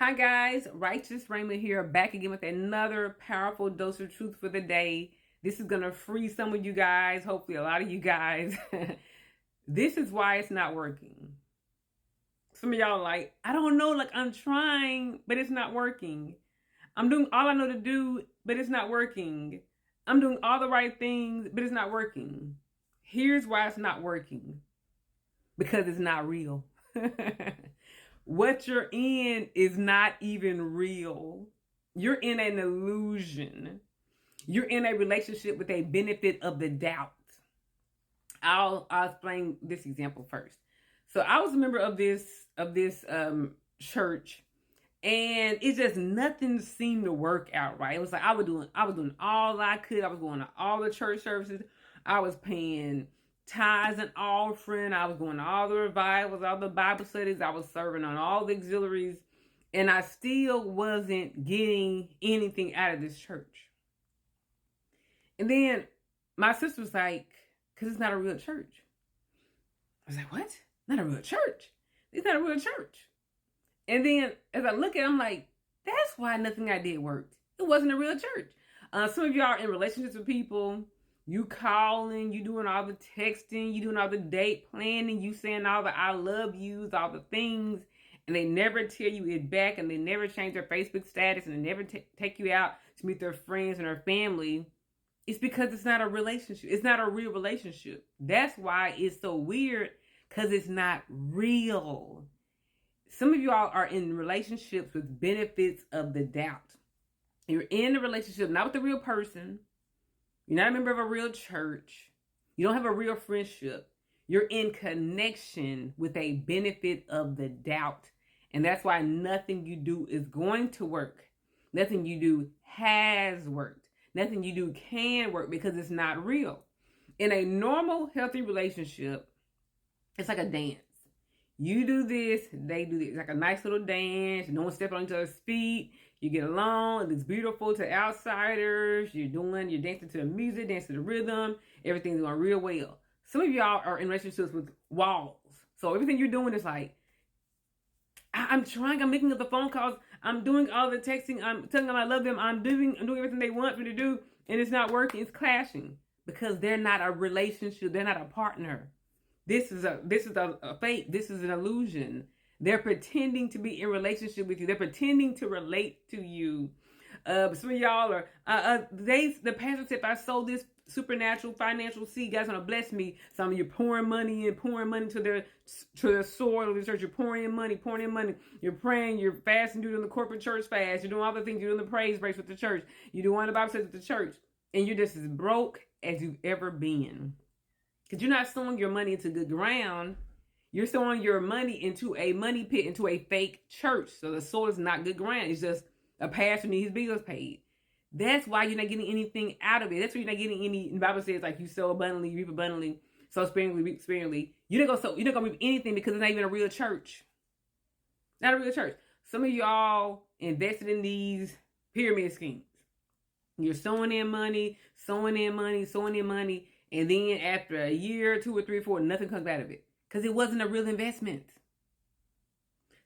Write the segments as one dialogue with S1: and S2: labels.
S1: Hi guys, Righteous Raymond here, back again with another powerful dose of truth for the day. This is gonna free some of you guys, hopefully a lot of you guys. This is why it's not working. Some of y'all are like, I don't know, like I'm trying, but it's not working. I'm doing all I know to do, but it's not working. I'm doing all the right things, but it's not working. Here's why it's not working. Because it's not real. What you're in is not even real. You're in an illusion. You're in a relationship with a benefit of the doubt. I'll explain this example first. So I was a member of this church, and it just nothing seemed to work out right. It was like I was doing all I could. I was going to all the church services. I was paying tithes and offering. I was going to all the revivals, all the Bible studies. I was serving on all the auxiliaries, and I still wasn't getting anything out of this church. And then my sister was like, because it's not a real church. I was like, what? Not a real church? It's not a real church. And then as I look at it, I'm like, that's why nothing I did worked. It wasn't a real church. Some of y'all are in relationships with people. You calling, you doing all the texting, you doing all the date planning, you saying all the I love yous, all the things, and they never tell you it back, and they never change their Facebook status, and they never take you out to meet their friends and their family. It's because it's not a relationship. It's not a real relationship. That's why it's so weird, because it's not real. Some of y'all are in relationships with benefits of the doubt. You're in a relationship not with a real person. You're not a member of a real church. You don't have a real friendship. You're in connection with a benefit of the doubt. And that's why nothing you do is going to work. Nothing you do has worked. Nothing you do can work because it's not real. In a normal, healthy relationship, it's like a dance. You do this, they do this. It's like a nice little dance. No one stepping on each other's feet. You get along. It looks beautiful to outsiders. You're dancing to the music, dancing to the rhythm. Everything's going real well. Some of y'all are in relationships with walls. So everything you're doing is like, I'm trying. I'm making up the phone calls. I'm doing all the texting. I'm telling them I love them. I'm doing everything they want me to do, and it's not working. It's clashing because they're not a relationship. They're not a partner. This is a fake. This is an illusion. They're pretending to be in relationship with you. They're pretending to relate to you. Some of y'all are, the pastor said, if I sow this supernatural financial seed, God's going to bless me. Some of you pouring money to their soil of the church. You're pouring in money. You're praying, you're fasting, doing the corporate church fast. You're doing all the things. You're doing the praise breaks with the church. You're doing the Bible studies with the church. And you're just as broke as you've ever been. Because you're not sowing your money into good ground. You're sowing your money into a money pit, into a fake church. So the soil is not good ground. It's just a pastor needs his bills paid. That's why you're not getting anything out of it. That's why you're not getting any. The Bible says, like, you sow abundantly, you reap abundantly, sow sparingly, reap sparingly. You're not gonna reap anything because it's not even a real church. Not a real church. Some of y'all invested in these pyramid schemes. You're sowing in money, and then after a year, 2 or 3 or 4, nothing comes out of it. Because it wasn't a real investment.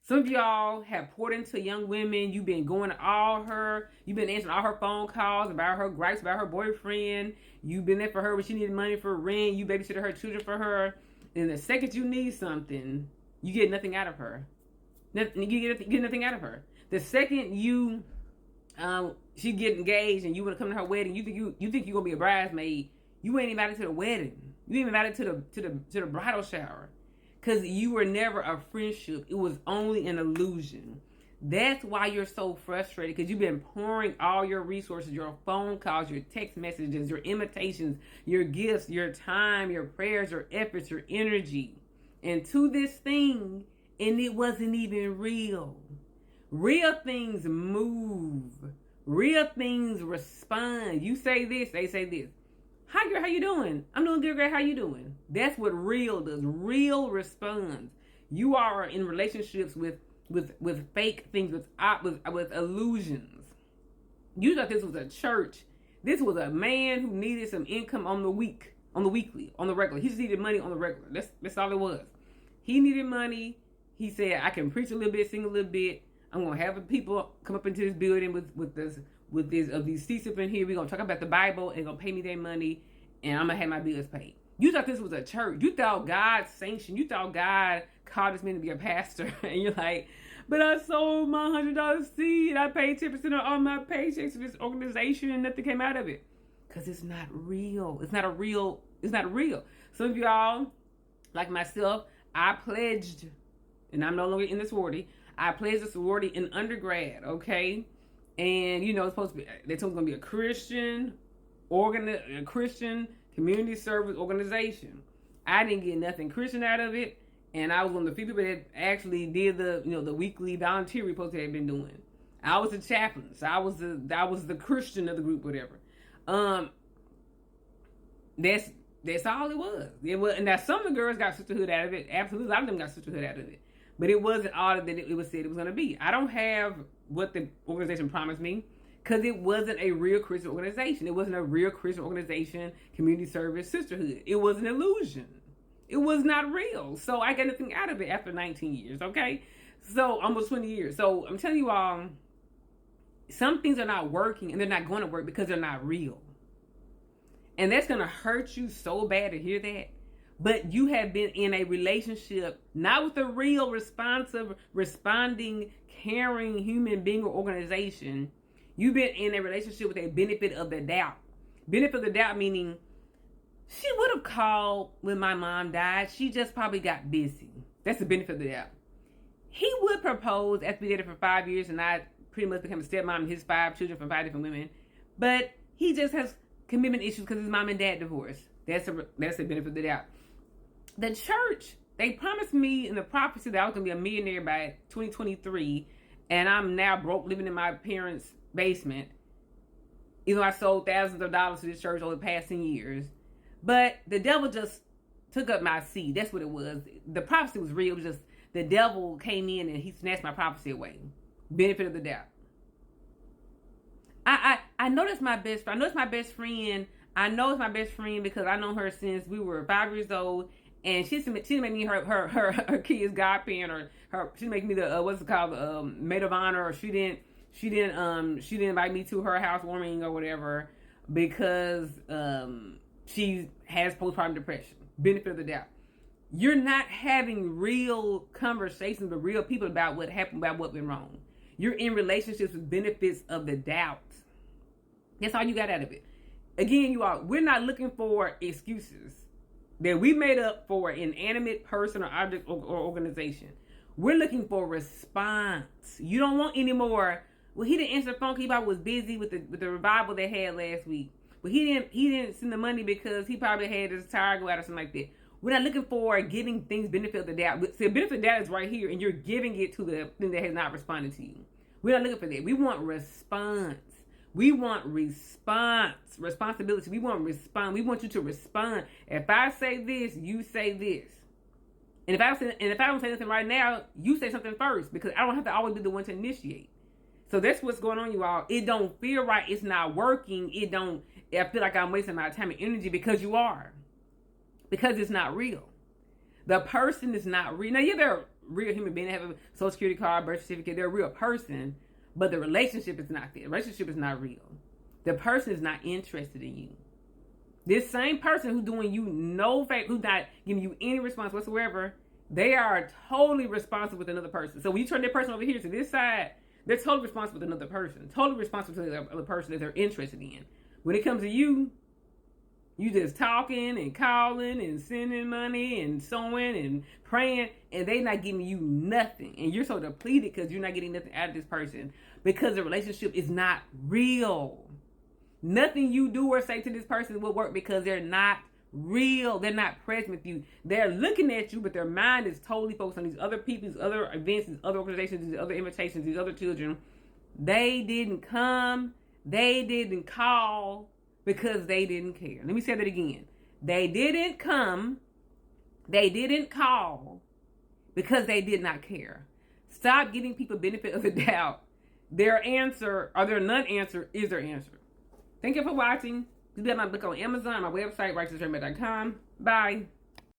S1: Some of y'all have poured into young women. You've been going to you've been answering all her phone calls about her gripes, about her boyfriend. You've been there for her when she needed money for rent. You babysitted her children for her. And the second you need something, you get nothing out of her. You get nothing out of her. The second she get engaged and you want to come to her wedding, you think you're gonna be a bridesmaid. You ain't invited to the wedding. You ain't invited to the bridal shower. Because you were never a friendship. It was only an illusion. That's why you're so frustrated. Because you've been pouring all your resources, your phone calls, your text messages, your invitations, your gifts, your time, your prayers, your efforts, your energy into this thing. And it wasn't even real. Real things move. Real things respond. You say this, they say this. Hi girl, how you doing? I'm doing good, girl. How you doing? That's what real does. Real responds. You are in relationships with fake things, with illusions. You thought this was a church. This was a man who needed some income on the weekly, on the regular. He just needed money on the regular. That's all it was. He needed money. He said, I can preach a little bit, sing a little bit. I'm gonna have people come up into this building with these seats up in here. We're gonna talk about the Bible and gonna pay me their money, and I'm gonna have my bills paid. You thought this was a church. You thought God sanctioned. You thought God called this man to be a pastor, and you're like, but I sold my $100 seed. I paid 10% of all my paychecks to this organization, and nothing came out of it. Cause it's not real. It's not real. Some of y'all, like myself, I pledged, and I'm no longer in the sorority. I pledged a sorority in undergrad, okay? And you know, it's supposed to be, they told me it's gonna be a Christian community service organization. I didn't get nothing Christian out of it, and I was one of the few people that actually did the weekly volunteer reports they had been doing. I was the chaplain, so I was the Christian of the group, whatever. That's all it was. And now some of the girls got sisterhood out of it. Absolutely, a lot of them got sisterhood out of it. But it wasn't all that it was said it was going to be. I don't have what the organization promised me because it wasn't a real Christian organization. It wasn't a real Christian organization, community service, sisterhood. It was an illusion. It was not real. So I got nothing out of it after 19 years, okay? So almost 20 years. So I'm telling you all, some things are not working and they're not going to work because they're not real. And that's going to hurt you so bad to hear that. But you have been in a relationship, not with a real, responsive, responding, caring human being or organization. You've been in a relationship with a benefit of the doubt. Benefit of the doubt meaning she would have called when my mom died. She just probably got busy. That's the benefit of the doubt. He would propose after we did it for 5 years and I pretty much became a stepmom and his 5 children from 5 different women. But he just has commitment issues because his mom and dad divorced. That's the benefit of the doubt. The church, they promised me in the prophecy that I was going to be a millionaire by 2023, and I'm now broke living in my parents' basement, even though I sold thousands of dollars to this church over the past 10 years. But the devil just took up my seed. That's what it was. The prophecy was real. It was just the devil came in and he snatched my prophecy away. Benefit of the doubt. I know that's my best friend. I know it's my best friend. I know it's my best friend because I know her since we were 5 years old. And she made me her kid's godparent, or she made me the what's it called, maid of honor, or she didn't invite me to her housewarming or whatever because she has postpartum depression. Benefit of the doubt. You're not having real conversations with real people about what happened, about what went wrong. You're in relationships with benefits of the doubt. That's all you got out of it. Again, we're not looking for excuses that we made up for an inanimate person or object or organization. We're looking for response. You don't want any more. Well, he didn't answer the phone. He probably was busy with the revival they had last week. But he didn't send the money because he probably had his tire go out or something like that. We're not looking for giving things benefit of the doubt. See, the benefit of the doubt is right here, and you're giving it to the thing that has not responded to you. We're not looking for that. We want response. We want responsibility. We want respond. We want you to respond. If I say this, you say this. And if I don't say anything right now, you say something first because I don't have to always be the one to initiate. So that's what's going on, you all. It don't feel right. It's not working. I feel like I'm wasting my time and energy because you are. Because it's not real. The person is not real. Now, yeah, they're a real human being. They have a social security card, birth certificate. They're a real person. But the relationship is not there. The relationship is not real. The person is not interested in you. This same person who's doing you no favor, who's not giving you any response whatsoever, they are totally responsible with another person. So when you turn that person over here to this side, they're totally responsible with another person. Totally responsible to the other person that they're interested in. When it comes to you, you just talking and calling and sending money and sewing and praying, and they not giving you nothing. And you're so depleted because you're not getting nothing out of this person because the relationship is not real. Nothing you do or say to this person will work because they're not real. They're not present with you. They're looking at you, but their mind is totally focused on these other people, these other events, these other organizations, these other invitations, these other children. They didn't come. They didn't call. Because they didn't care. Let me say that again. They didn't come. They didn't call. Because they did not care. Stop giving people benefit of the doubt. Their answer, or their non-answer, is their answer. Thank you for watching. You can get my book on Amazon, my website, righteousremedy.com. Bye.